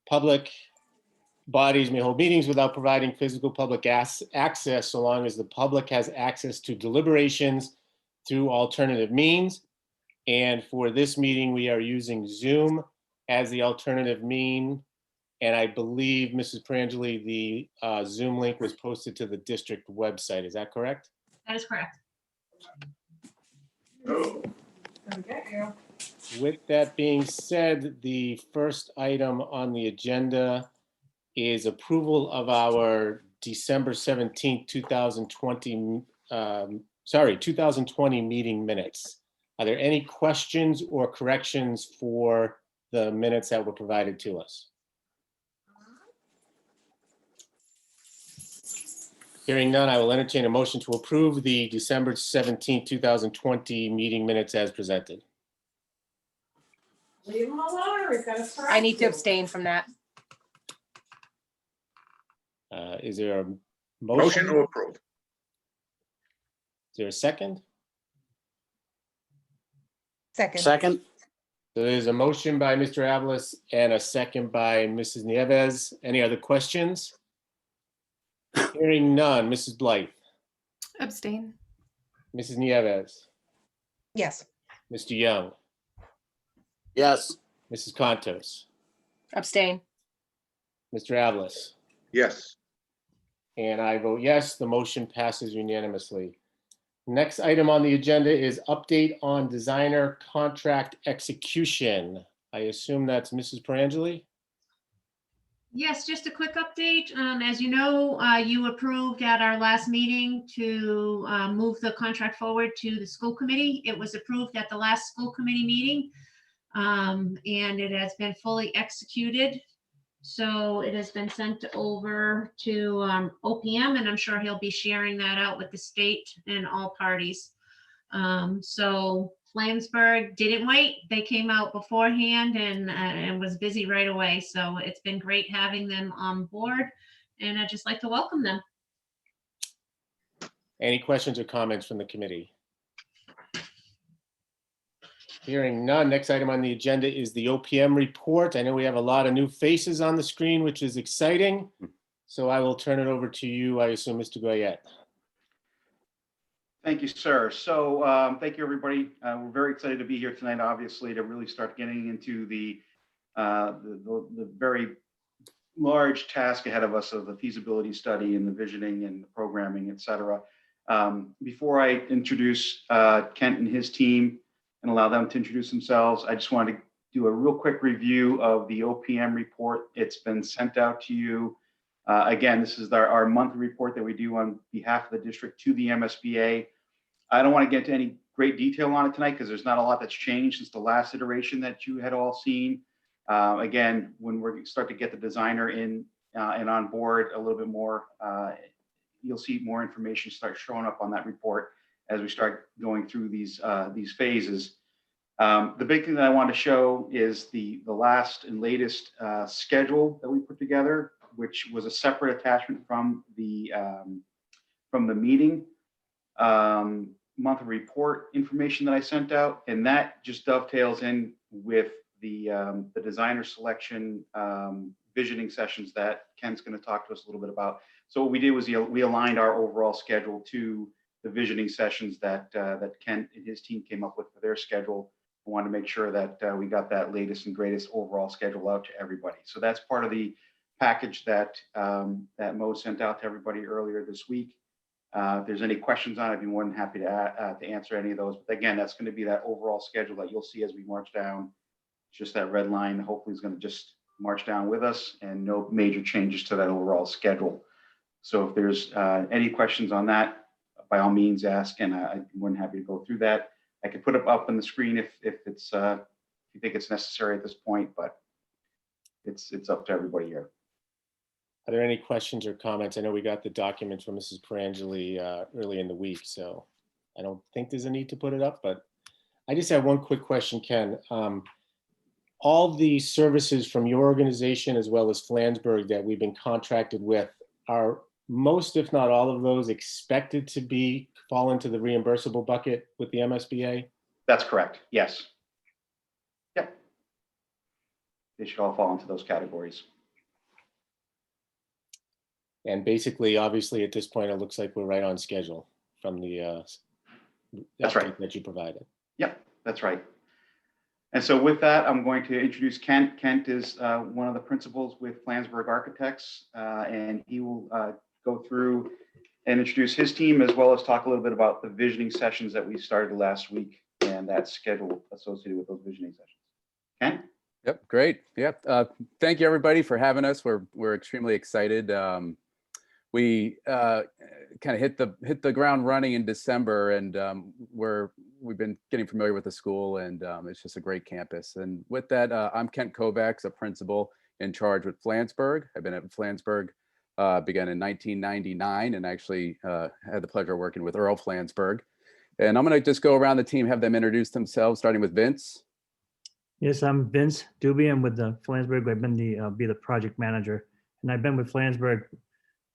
public bodies may hold meetings without providing physical public access so long as the public has access to deliberations through alternative means. And for this meeting, we are using Zoom as the alternative mean. And I believe, Mrs. Perangeli, the Zoom link was posted to the district website. Is that correct? That is correct. With that being said, the first item on the agenda is approval of our December 17th, 2020, 2020 meeting minutes. Are there any questions or corrections for the minutes that were provided to us? Hearing none, I will entertain a motion to approve the December 17th, 2020 meeting minutes as presented. Leave them alone, or we've got to. I need to abstain from that. Is there a Motion motion? to approve. Is there a second? Second. Second. So there's a motion by Mr. Avalos and a second by Mrs. Nieves. Any other questions? Hearing none. Mrs. Blythe, Abstain. Mrs. Nieves, Yes. Mr. Young, Yes. Mrs. Contos, Abstain. Mr. Avalos, Yes. and I vote yes. The motion passes unanimously. Next item on the agenda is update on designer contract execution. I assume that's Mrs. Perangeli? Yes, just a quick update. As you know, you approved at our last meeting to move the contract forward to the school committee. It was approved at the last school committee meeting, and it has been fully executed. So it has been sent over to OPM, and I'm sure he'll be sharing that out with the state and all parties. So Flansburgh didn't wait. They came out beforehand and was busy right away. So it's been great having them on board, and I'd just like to welcome them. Any questions or comments from the committee? Hearing none. Next item on the agenda is the OPM report. I know we have a lot of new faces on the screen, which is exciting. So I will turn it over to you, I assume, Mr. Goyette. Thank you, sir. So thank you, everybody. We're very excited to be here tonight, obviously, to really start getting into the very large task ahead of us of the feasibility study and the visioning and the programming, et cetera. Before I introduce Kent and his team and allow them to introduce themselves, I just wanted to do a real quick review of the OPM report. It's been sent out to you. Again, this is our monthly report that we do on behalf of the district to the MSBA. I don't want to get into any great detail on it tonight because there's not a lot that's changed since the last iteration that you had all seen. Again, when we start to get the designer in and on board a little bit more, you'll see more information start showing up on that report as we start going through these phases. The big thing that I want to show is the last and latest schedule that we put together, which was a separate attachment from the meeting monthly report information that I sent out, and that just dovetails in with the designer selection visioning sessions that Ken's going to talk to us a little bit about. So what we did was we aligned our overall schedule to the visioning sessions that Ken and his team came up with for their schedule. I wanted to make sure that we got that latest and greatest overall schedule out to everybody. So that's part of the package that Mo sent out to everybody earlier this week. If there's any questions on it, I'd be more than happy to answer any of those. But again, that's going to be that overall schedule that you'll see as we march down. Just that red line hopefully is going to just march down with us, and no major changes to that overall schedule. So if there's any questions on that, by all means ask, and I'd be more than happy to go through that. I could put it up on the screen if it's if you think it's necessary at this point, but it's up to everybody here. Are there any questions or comments? I know we got the documents from Mrs. Perangeli early in the week, so I don't think there's a need to put it up, but I just have one quick question, Ken. All the services from your organization as well as Flansburgh that we've been contracted with, are most, if not all of those, expected to fall into the reimbursable bucket with the MSBA? That's correct, yes. Yep. They should all fall into those categories. And basically, obviously, at this point, it looks like we're right on schedule from the That's right. update that you provided. Yep, that's right. And so with that, I'm going to introduce Kent. Kent is one of the principals with Flansburgh Architects, and he will go through and introduce his team, as well as talk a little bit about the visioning sessions that we started last week and that schedule associated with those visioning sessions. Kent? Yep, great. Yep. Thank you, everybody, for having us. We're extremely excited. We kind of hit the ground running in December, and we've been getting familiar with the school, and it's just a great campus. And with that, I'm Kent Kovacs, a principal in charge with Flansburgh. I've been at Flansburgh, began in 1999, and actually had the pleasure of working with Earl Flansburgh. And I'm going to just go around the team, have them introduce themselves, starting with Vince. Yes, I'm Vince Doobie. I'm with the Flansburgh. I've been be the project manager, and I've been with Flansburgh,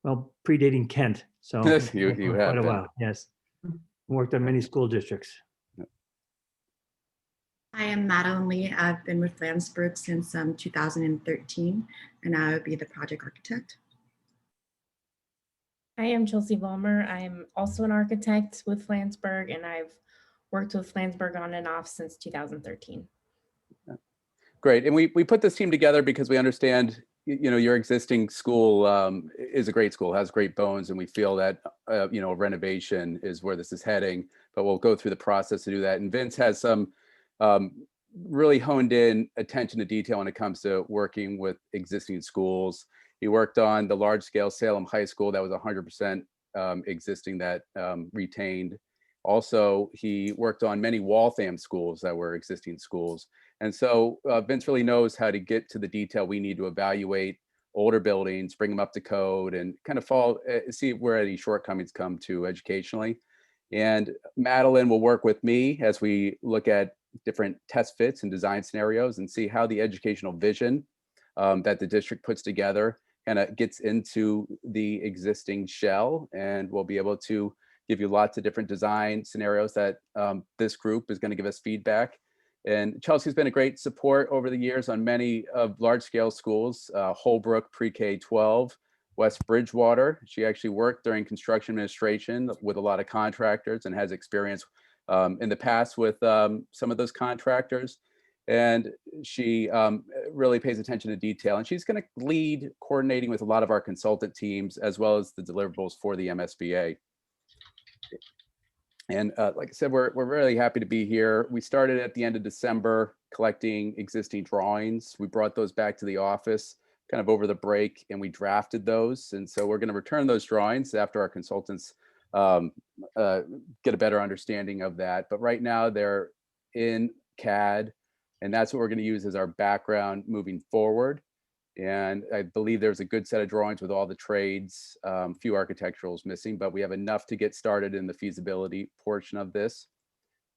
well, predating Kent. So You for have quite a been. while. Yes, worked on many school districts. I am Madeline Lee. I've been with Flansburgh since 2013, and I will be the project architect. I am Chelsea Vollmer. I'm also an architect with Flansburgh, and I've worked with Flansburgh on and off since 2013. Great. And we put this team together because we understand, your existing school is a great school, has great bones, and we feel that, renovation is where this is heading, but we'll go through the process to do that. And Vince has some really honed in attention to detail when it comes to working with existing schools. He worked on the large scale Salem High School that was 100% existing, that retained. Also, he worked on many Waltham schools that were existing schools. And so Vince really knows how to get to the detail we need to evaluate older buildings, bring them up to code, and kind of see where any shortcomings come to educationally. And Madeline will work with me as we look at different test fits and design scenarios and see how the educational vision that the district puts together kind of gets into the existing shell. And we'll be able to give you lots of different design scenarios that this group is going to give us feedback. And Chelsea's been a great support over the years on many of large scale schools, Holbrook Pre-K 12, West Bridgewater. She actually worked during construction administration with a lot of contractors and has experience in the past with some of those contractors. And she really pays attention to detail. And she's going to lead coordinating with a lot of our consultant teams, as well as the deliverables for the MSBA. And like I said, we're really happy to be here. We started at the end of December collecting existing drawings. We brought those back to the office kind of over the break, and we drafted those. And so we're going to return those drawings after our consultants get a better understanding of that. But right now they're in CAD, and that's what we're going to use as our background moving forward. And I believe there's a good set of drawings with all the trades, few architecturals missing, but we have enough to get started in the feasibility portion of this.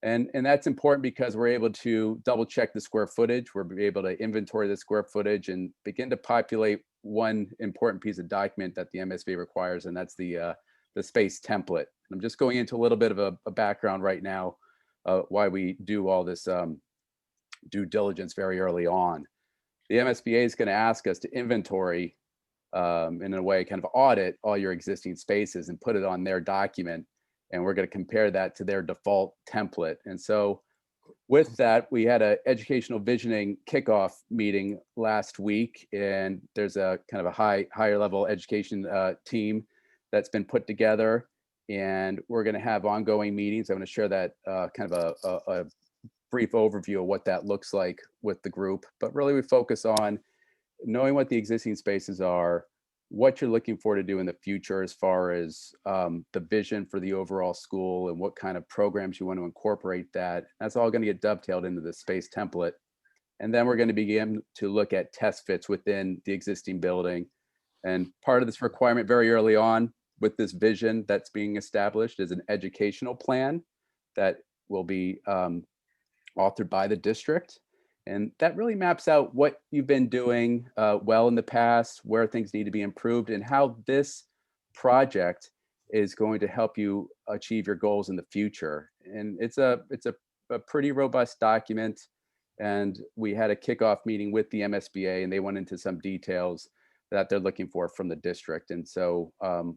And that's important because we're able to double check the square footage. We're able to inventory the square footage and begin to populate one important piece of document that the MSBA requires, and that's the space template. I'm just going into a little bit of a background right now, why we do all this due diligence very early on. The MSBA is going to ask us to inventory, in a way, kind of audit all your existing spaces and put it on their document. And we're going to compare that to their default template. And so with that, we had an educational visioning kickoff meeting last week. And there's a kind of a higher level education team that's been put together. And we're going to have ongoing meetings. I'm going to share that kind of a brief overview of what that looks like with the group, but really we focus on knowing what the existing spaces are, what you're looking for to do in the future as far as the vision for the overall school and what kind of programs you want to incorporate that. That's all going to get dovetailed into the space template. And then we're going to begin to look at test fits within the existing building. And part of this requirement very early on with this vision that's being established is an educational plan that will be authored by the district. And that really maps out what you've been doing well in the past, where things need to be improved, and how this project is going to help you achieve your goals in the future. And it's a pretty robust document. And we had a kickoff meeting with the MSBA, and they went into some details. that they're looking for from the district. And so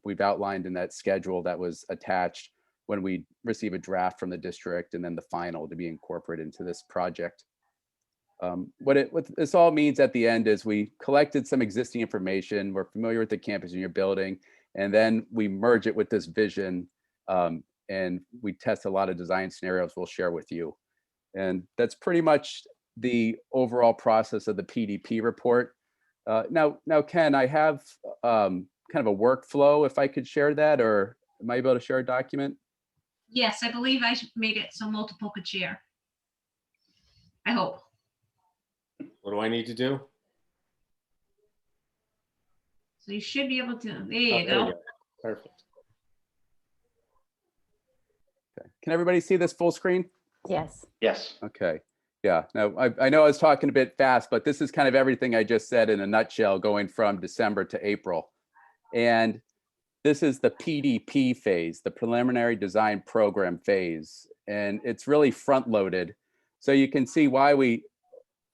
we've outlined in that schedule that was attached when we receive a draft from the district and then the final to be incorporated into this project. What this all means at the end is we collected some existing information. We're familiar with the campus and your building, and then we merge it with this vision, and we test a lot of design scenarios we'll share with you. And that's pretty much the overall process of the PDP report. Now, Ken, I have kind of a workflow, if I could share that, or am I able to share a document? Yes, I believe I made it so multiple could share. I hope. What do I need to do? So you should be able to, there Oh, you there we go. Perfect. Okay. Can everybody see this full screen? Yes. Yes. Okay. Yeah. Now, I know I was talking a bit fast, but this is kind of everything I just said in a nutshell, going from December to April. And this is the PDP phase, the preliminary design program phase. And it's really front loaded. So you can see why we,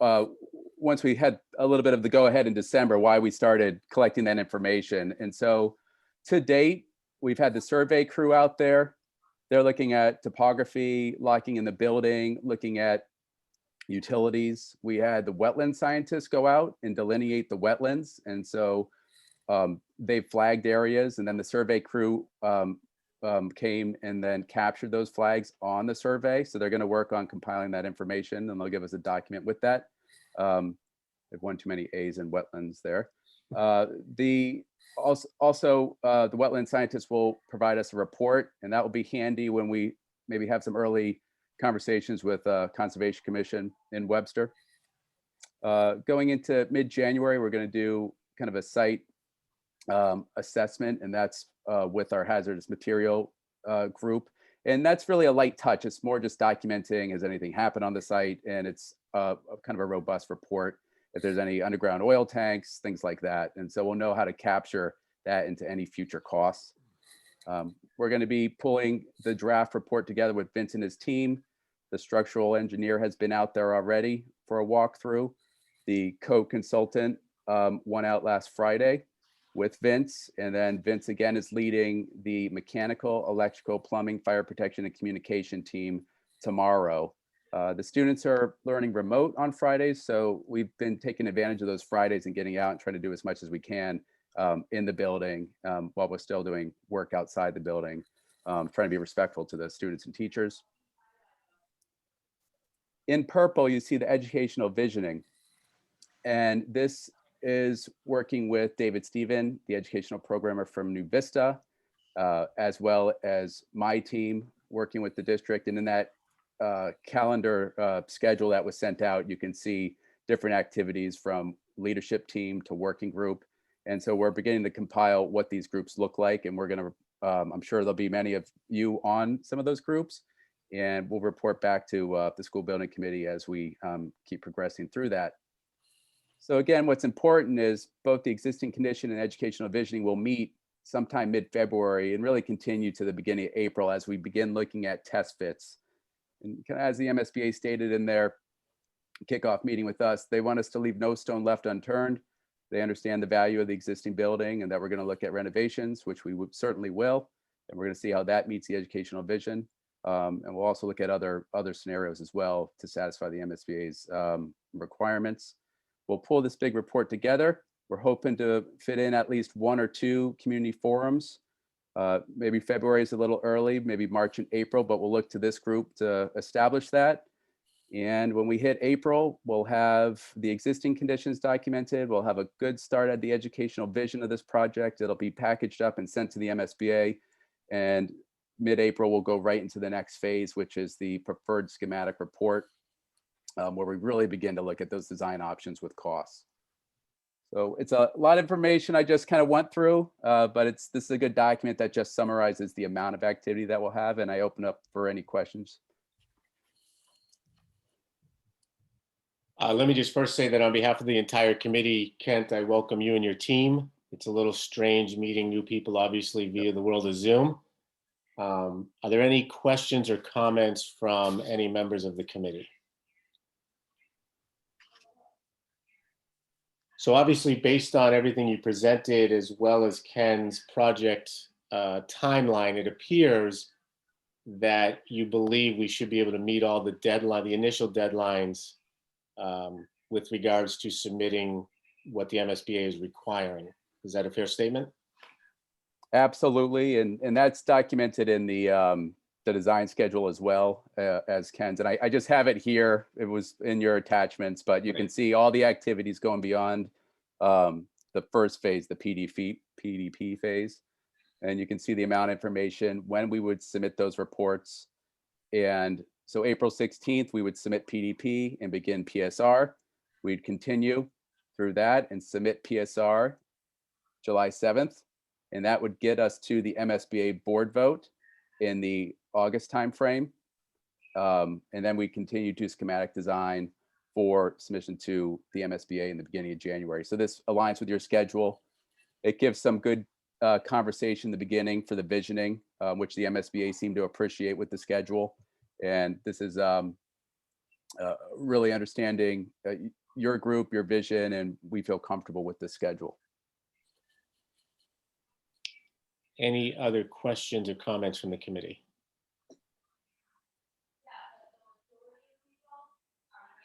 once we had a little bit of the go ahead in December, why we started collecting that information. And so to date, we've had the survey crew out there. They're looking at topography, locking in the building, looking at utilities. We had the wetland scientists go out and delineate the wetlands. And so they flagged areas, and then the survey crew came and then captured those flags on the survey. So they're going to work on compiling that information, and they'll give us a document with that. I've one too many A's in wetlands there. The wetland scientists will provide us a report, and that will be handy when we maybe have some early conversations with Conservation Commission in Webster. Going into mid-January, we're going to do kind of a site assessment, and that's with our hazardous material group. And that's really a light touch. It's more just documenting, has anything happened on the site, and it's kind of a robust report if there's any underground oil tanks, things like that. And so we'll know how to capture that into any future costs. We're going to be pulling the draft report together with Vince and his team. The structural engineer has been out there already for a walkthrough. The co-consultant went out last Friday with Vince, and then Vince again is leading the mechanical, electrical, plumbing, fire protection, and communication team tomorrow. The students are learning remote on Fridays, so we've been taking advantage of those Fridays and getting out and trying to do as much as we can in the building while we're still doing work outside the building, trying to be respectful to the students and teachers. In purple, you see the educational visioning, and this is working with David Stephen, the educational programmer from New Vista, as well as my team working with the district. And in that calendar schedule that was sent out, you can see different activities from leadership team to working group. And so we're beginning to compile what these groups look like. And we're going to, I'm sure there'll be many of you on some of those groups. And we'll report back to the school building committee as we keep progressing through that. So again, what's important is both the existing condition and educational visioning will meet sometime mid-February and really continue to the beginning of April as we begin looking at test fits. And as the MSBA stated in their kickoff meeting with us, they want us to leave no stone left unturned. They understand the value of the existing building and that we're going to look at renovations, which we certainly will. And we're going to see how that meets the educational vision. And we'll also look at other scenarios as well to satisfy the MSBA's requirements. We'll pull this big report together. We're hoping to fit in at least 1 or 2 community forums. Maybe February is a little early, maybe March and April, but we'll look to this group to establish that. And when we hit April, we'll have the existing conditions documented. We'll have a good start at the educational vision of this project. It'll be packaged up and sent to the MSBA. And mid-April, we'll go right into the next phase, which is the preferred schematic report, where we really begin to look at those design options with costs. So it's a lot of information I just kind of went through, but this is a good document that just summarizes the amount of activity that we'll have, and I open up for any questions. Let me just first say that on behalf of the entire committee, Kent, I welcome you and your team. It's a little strange meeting new people, obviously, via the world of Zoom. Are there any questions or comments from any members of the committee? So obviously, based on everything you presented, as well as Ken's project timeline, it appears that you believe we should be able to meet all the initial deadlines with regards to submitting what the MSBA is requiring. Is that a fair statement? Absolutely, and that's documented in the design schedule as well as Ken's. And I just have it here. It was in your attachments, but you can see all the activities going beyond the first phase, the PDP phase. And you can see the amount of information, when we would submit those reports. And so April 16th, we would submit PDP and begin PSR. We'd continue through that and submit PSR July 7th. And that would get us to the MSBA board vote in the August timeframe. And then we continue to schematic design for submission to the MSBA in the beginning of January. So this aligns with your schedule. It gives some good conversation in the beginning for the visioning, which the MSBA seemed to appreciate with the schedule. And this is really understanding your group, your vision, and we feel comfortable with the schedule. Any other questions or comments from the committee?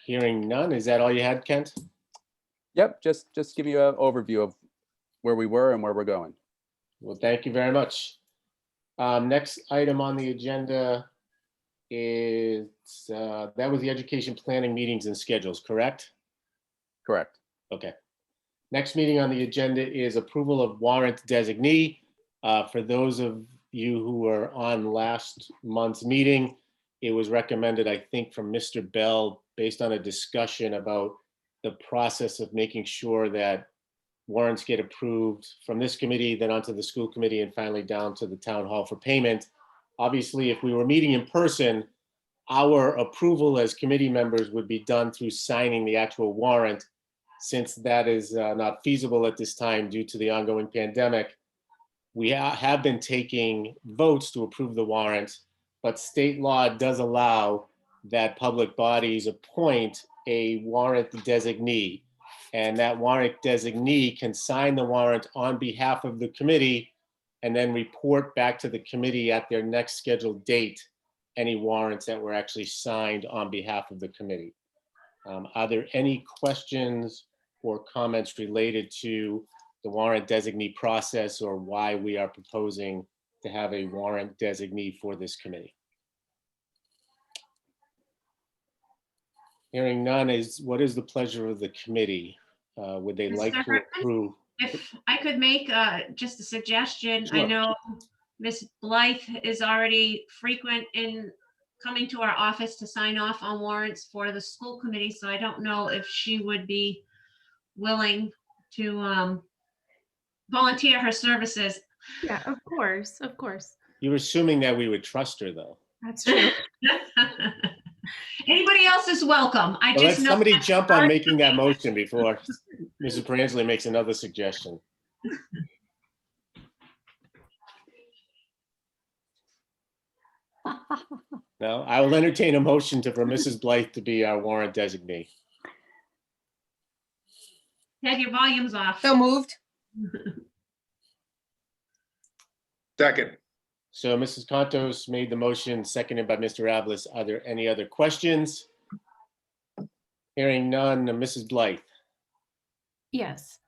Hearing none, is that all you had, Kent? Yep, just give you an overview of where we were and where we're going. Well, thank you very much. Next item on the agenda is, that was the education planning meetings and schedules, correct? Correct. Okay. Next meeting on the agenda is approval of warrant designee. For those of you who were on last month's meeting, it was recommended, I think, from Mr. Bell, based on a discussion about the process of making sure that warrants get approved from this committee, then onto the school committee, and finally down to the town hall for payment. Obviously, if we were meeting in person, our approval as committee members would be done through signing the actual warrant. Since that is not feasible at this time due to the ongoing pandemic, we have been taking votes to approve the warrant, but state law does allow that public bodies appoint a warrant designee. And that warrant designee can sign the warrant on behalf of the committee and then report back to the committee at their next scheduled date any warrants that were actually signed on behalf of the committee. Are there any questions or comments related to the warrant designee process, or why we are proposing to have a warrant designee for this committee? Hearing none, what is the pleasure of the committee? Would they like Mr. to Herman? approve? If I could make just a suggestion, I Sure. know Ms. Blythe is already frequent in coming to our office to sign off on warrants for the school committee, so I don't know if she would be willing to volunteer her services. Yeah, of course, of course. You're assuming that we would trust her, though. That's true. Anybody else is welcome. I Well, let just know. somebody jump on making that motion before Mrs. Perangeli makes another suggestion. No, I will entertain a motion for Mrs. Blythe to be our warrant designee. Have your volumes off. So moved. Second. So Mrs. Contos made the motion, seconded by Mr. Ablis. Are there any other questions? Hearing none, Mrs. Blythe, Yes.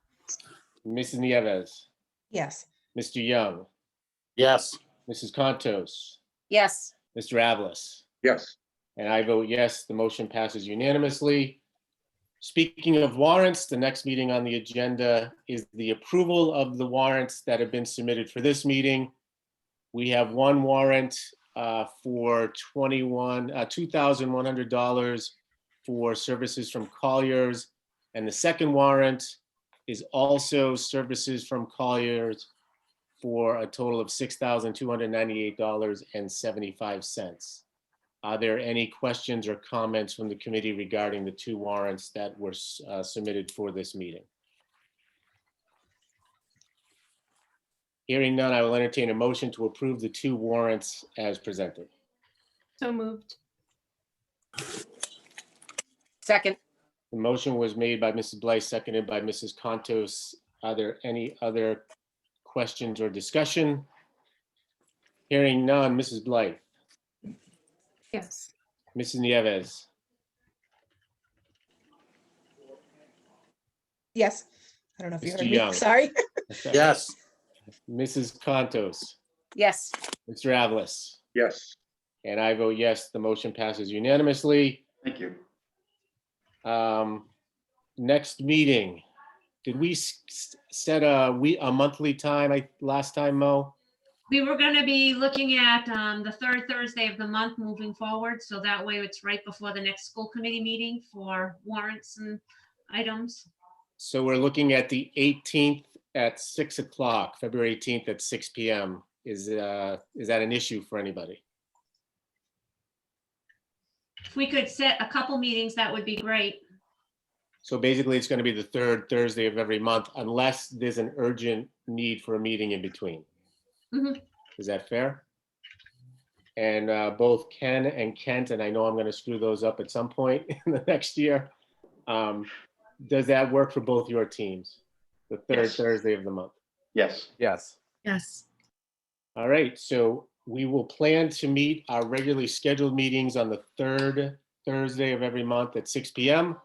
Mrs. Nieves, Yes. Mr. Young, Yes. Mrs. Contos, Yes. Mr. Ablis, Yes. and I vote yes. The motion passes unanimously. Speaking of warrants, the next meeting on the agenda is the approval of the warrants that have been submitted for this meeting. We have one warrant for $2,100 for services from Colliers. And the second warrant is also services from Colliers for a total of $6,298.75. Are there any questions or comments from the committee regarding the two warrants that were submitted for this meeting? Hearing none, I will entertain a motion to approve the two warrants as presented. So moved. Second. The motion was made by Mrs. Blythe, seconded by Mrs. Contos. Are there any other questions or discussion? Hearing none. Mrs. Blythe, Yes. Mrs. Nieves, Yes. I don't know if you Mr. heard Young. me. Sorry. Yes. Mrs. Contos, Yes. Mr. Avlis, Yes. and I vote yes. The motion passes unanimously. Thank you. Next meeting, did we set a monthly time last time, Mo? We were gonna be looking at the third Thursday of the month moving forward, so that way it's right before the next school committee meeting for warrants and items. So we're looking at the 18th at 6 o'clock, February 18th at 6 p.m. Is that an issue for anybody? If we could set a couple meetings, that would be great. So basically, it's going to be the third Thursday of every month unless there's an urgent need for a meeting in between. Mhm. Is that fair? And both Ken and Kent, and I know I'm going to screw those up at some point in the next year. Does that work for both your teams? The third Yes. Thursday of the month? Yes. Yes. Yes. All right, so we will plan to meet our regularly scheduled meetings on the third Thursday of every month at 6 p.m.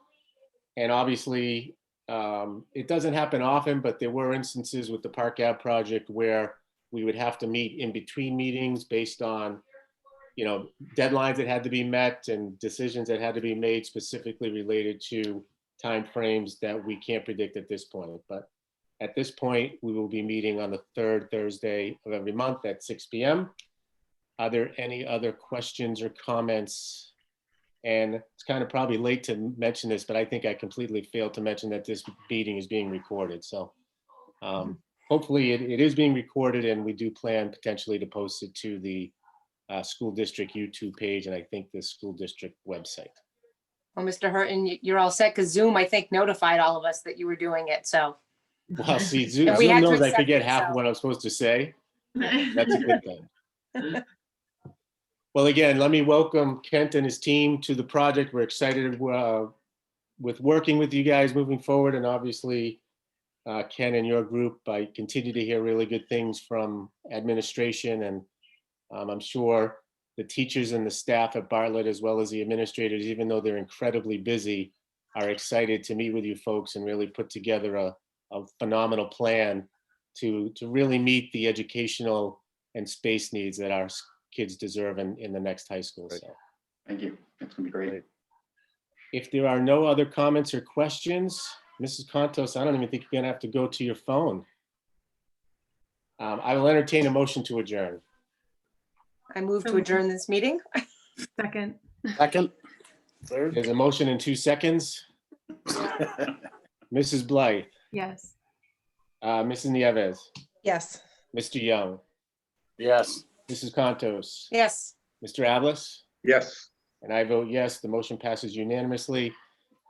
And obviously, it doesn't happen often, but there were instances with the Park Ave project where we would have to meet in between meetings based on, deadlines that had to be met and decisions that had to be made specifically related to timeframes that we can't predict at this point. But at this point, we will be meeting on the third Thursday of every month at 6 p.m. Are there any other questions or comments? And it's kind of probably late to mention this, but I think I completely failed to mention that this meeting is being recorded. So hopefully it is being recorded, and we do plan potentially to post it to the school district YouTube page and I think the school district website. Well, Mr. Hurton, you're all set because Zoom, I think, notified all of us that you were doing it. So Well, see, Zoom We had to knows I accept forget it, half of so. what I'm supposed to say. That's a good thing. Well, again, let me welcome Kent and his team to the project. We're excited with working with you guys moving forward. And obviously, Ken and your group, I continue to hear really good things from administration. And I'm sure the teachers and the staff at Bartlett, as well as the administrators, even though they're incredibly busy, are excited to meet with you folks and really put together a phenomenal plan to really meet the educational and space needs that our kids deserve in the next high school. So Thank you. It's going to be great. if there are no other comments or questions, Mrs. Contos, I don't even think you're going to have to go to your phone. I will entertain a motion to adjourn. I move to adjourn this meeting. Second. Second. Third. There's a motion in 2 seconds. Mrs. Blythe, Yes. Mrs. Nieves, Yes. Mr. Young, Yes. Mrs. Contos, Yes. Mr. Avlis, Yes. and I vote yes. The motion passes unanimously.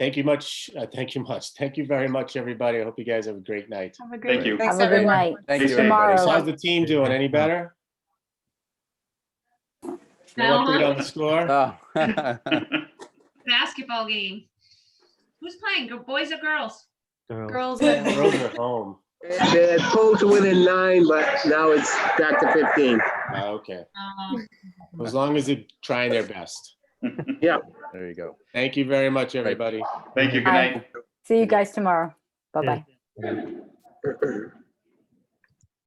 Thank you much. Thank you very much, everybody. I hope you guys have a great night. Have a great Thank you. Thanks, Have a good everyone. night. Thank Stay you, safe. everybody. Tomorrow. How's the team doing? Any better? No update on the score? Oh. Basketball game. Who's playing? Boys or girls? Girls. Girls are home. They're supposed to win in 9, but now it's back to 15. Okay. As long as they're trying their best. There you go. Thank you very much, everybody. Thank you. Good night. See you guys tomorrow. Bye-bye. Yeah.